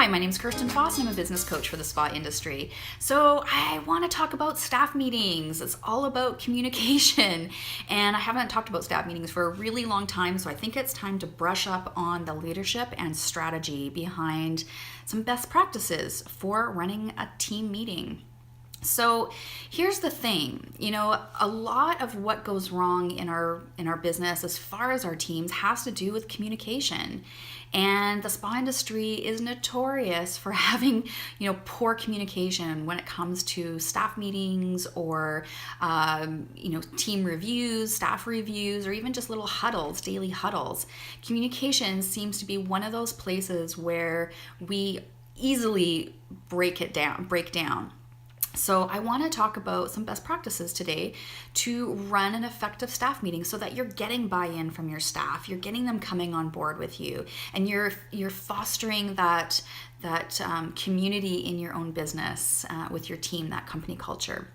Hi, my name is Kirsten Foss and I'm a business coach for the spa industry. So I want to talk about staff meetings. It's all about communication. And I haven't talked about staff meetings for a really long time, so I think it's time to brush up on the leadership and strategy behind some best practices for running a team meeting. So here's the thing, a lot of what goes wrong in our business as far as our teams has to do with communication. And the spa industry is notorious for having, poor communication when it comes to staff meetings or, team reviews, staff reviews, or even just little huddles, daily huddles. Communication seems to be one of those places where we easily break down. So I want to talk about some best practices today to run an effective staff meeting so that you're getting buy-in from your staff, you're getting them coming on board with you, and you're fostering that community in your own business with your team, that company culture.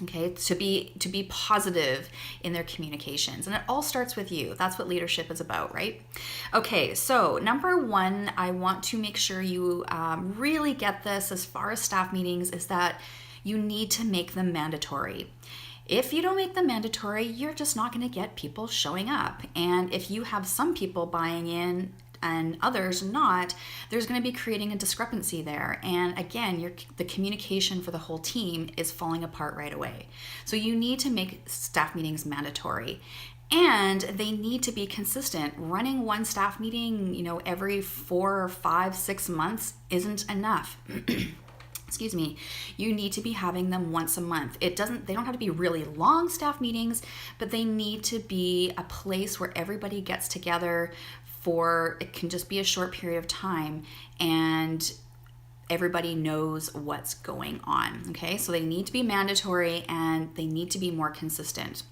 Okay, to be positive in their communications. And it all starts with you. That's what leadership is about, right? Okay, so number one, I want to make sure you really get this as far as staff meetings is that you need to make them mandatory. If you don't make them mandatory, you're just not going to get people showing up. And if you have some people buying in and others not, there's going to be creating a discrepancy there. And again, the communication for the whole team is falling apart right away. So you need to make staff meetings mandatory. And they need to be consistent. Running one staff meeting, every 4 or 5, 6 months isn't enough. Excuse me, you need to be having them once a month. They don't have to be really long staff meetings, but they need to be a place where everybody gets together it can just be a short period of time and everybody knows what's going on. Okay, so they need to be mandatory and they need to be more consistent.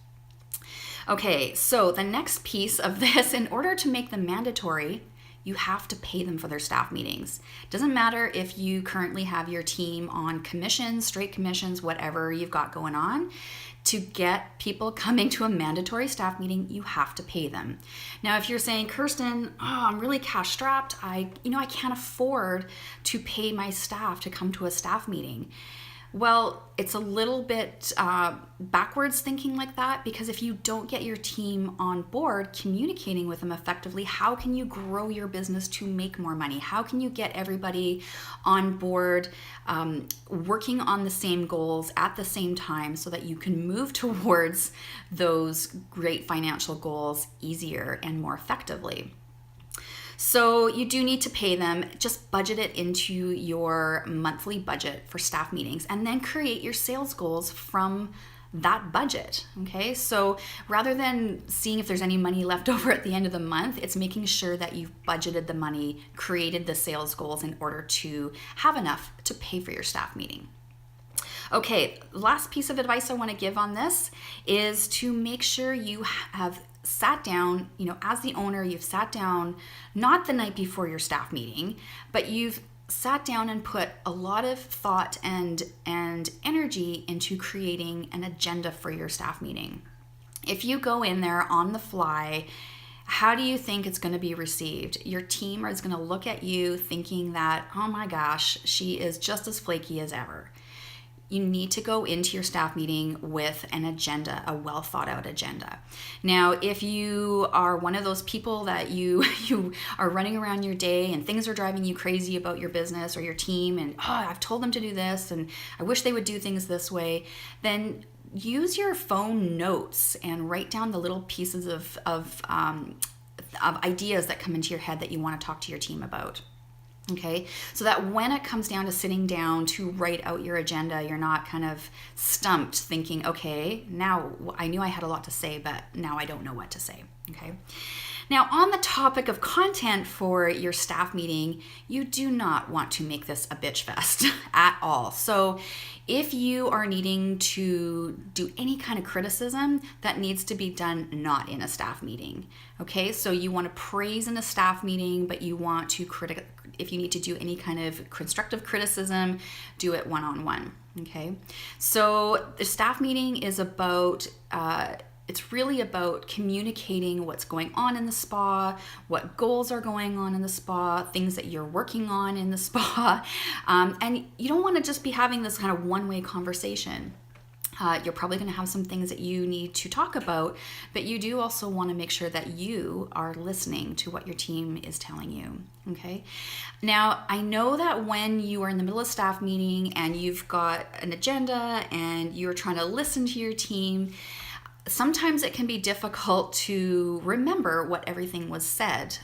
Okay, so the next piece of this, in order to make them mandatory, you have to pay them for their staff meetings. Doesn't matter if you currently have your team on commissions, straight commissions, whatever you've got going on. To get people coming to a mandatory staff meeting, you have to pay them. Now, if you're saying, Kirsten, I'm really cash strapped, I can't afford to pay my staff to come to a staff meeting. Well, it's a little bit backwards thinking like that, because if you don't get your team on board communicating with them effectively, how can you grow your business to make more money? How can you get everybody on board working on the same goals at the same time so that you can move towards those great financial goals easier and more effectively? So you do need to pay them. Just budget it into your monthly budget for staff meetings and then create your sales goals from that budget. Okay, so rather than seeing if there's any money left over at the end of the month, it's making sure that you've budgeted the money, created the sales goals in order to have enough to pay for your staff meeting. Okay, last piece of advice I want to give on this is to make sure you have sat down, as the owner, you've sat down, not the night before your staff meeting, but you've sat down and put a lot of thought and energy into creating an agenda for your staff meeting. If you go in there on the fly, how do you think it's going to be received? Your team is going to look at you thinking that, oh my gosh, she is just as flaky as ever. You need to go into your staff meeting with an agenda, a well thought out agenda. Now, if you are one of those people that you are running around your day and things are driving you crazy about your business or your team and, I've told them to do this and I wish they would do things this way, then use your phone notes and write down the little pieces of ideas that come into your head that you want to talk to your team about. Okay, so that when it comes down to sitting down to write out your agenda, you're not kind of stumped thinking, okay, now I knew I had a lot to say, but now I don't know what to say. Okay. Now, on the topic of content for your staff meeting, you do not want to make this a bitch fest at all. So if you are needing to do any kind of criticism, that needs to be done not in a staff meeting. Okay, so you want to praise in a staff meeting, but you want to if you need to do any kind of constructive criticism, do it one-on-one. Okay, so the staff meeting is about it's really about communicating what's going on in the spa, what goals are going on in the spa, things that you're working on in the spa. And you don't want to just be having this kind of one-way conversation. You're probably going to have some things that you need to talk about, but you do also want to make sure that you are listening to what your team is telling you. Okay. Now, I know that when you are in the middle of staff meeting and you've got an agenda and you're trying to listen to your team, sometimes it can be difficult to remember what everything was said,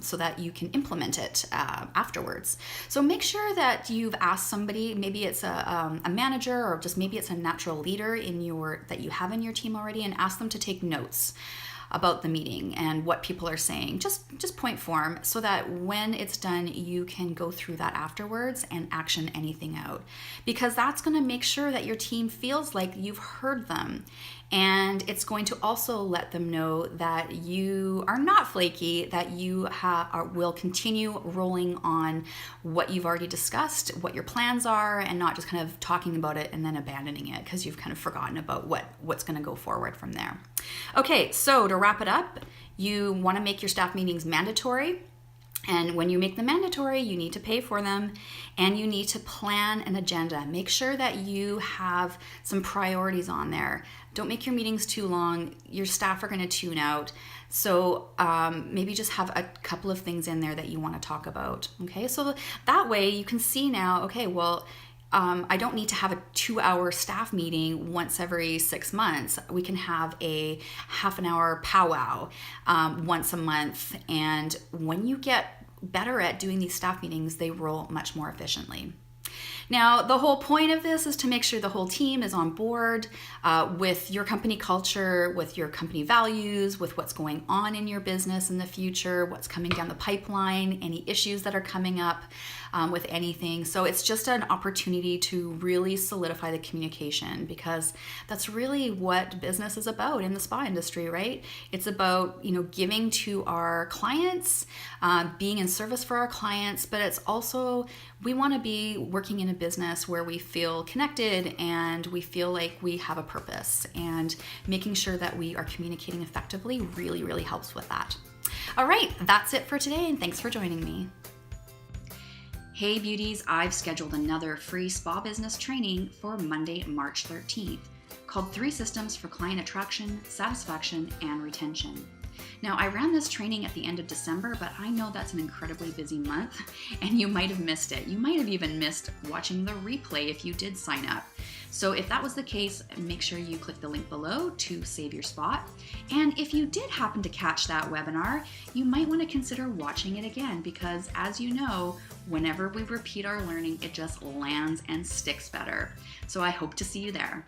so that you can implement it afterwards. So make sure that you've asked somebody, maybe it's a manager, or just maybe it's a natural leader that you have in your team already, and ask them to take notes about the meeting and what people are saying, just point form, so that when it's done, you can go through that afterwards and action anything out, because that's going to make sure that your team feels like you've heard them. And it's going to also let them know that you are not flaky, that you will continue rolling on what you've already discussed, what your plans are, and not just kind of talking about it and then abandoning it because you've kind of forgotten about what's going to go forward from there. Okay, so to wrap it up, you want to make your staff meetings mandatory. And when you make them mandatory, you need to pay for them, and you need to plan an agenda. Make sure that you have some priorities on there. Don't make your meetings too long. Your staff are going to tune out. So maybe just have a couple of things in there that you want to talk about. Okay, so that way you can see now, okay, well, I don't need to have a 2-hour staff meeting once every 6 months. We can have a half an hour powwow once a month. And when you get better at doing these staff meetings, they roll much more efficiently. Now, the whole point of this is to make sure the whole team is on board with your company culture, with your company values, with what's going on in your business in the future, what's coming down the pipeline, any issues that are coming up with anything. So it's just an opportunity to really solidify the communication, because that's really what business is about in the spa industry, right? It's about, giving to our clients, being in service for our clients, but it's also, we want to be working in a business where we feel connected and we feel like we have a purpose, and making sure that we are communicating effectively really, really helps with that. All right, that's it for today, and thanks for joining me. Hey beauties, I've scheduled another free spa business training for Monday, March 13th, called 3 Systems for Client Attraction, Satisfaction, and Retention. Now, I ran this training at the end of December, but I know that's an incredibly busy month, and you might have missed it. You might have even missed watching the replay if you did sign up. So if that was the case, make sure you click the link below to save your spot. And if you did happen to catch that webinar, you might want to consider watching it again, because as you know, whenever we repeat our learning, it just lands and sticks better. So I hope to see you there.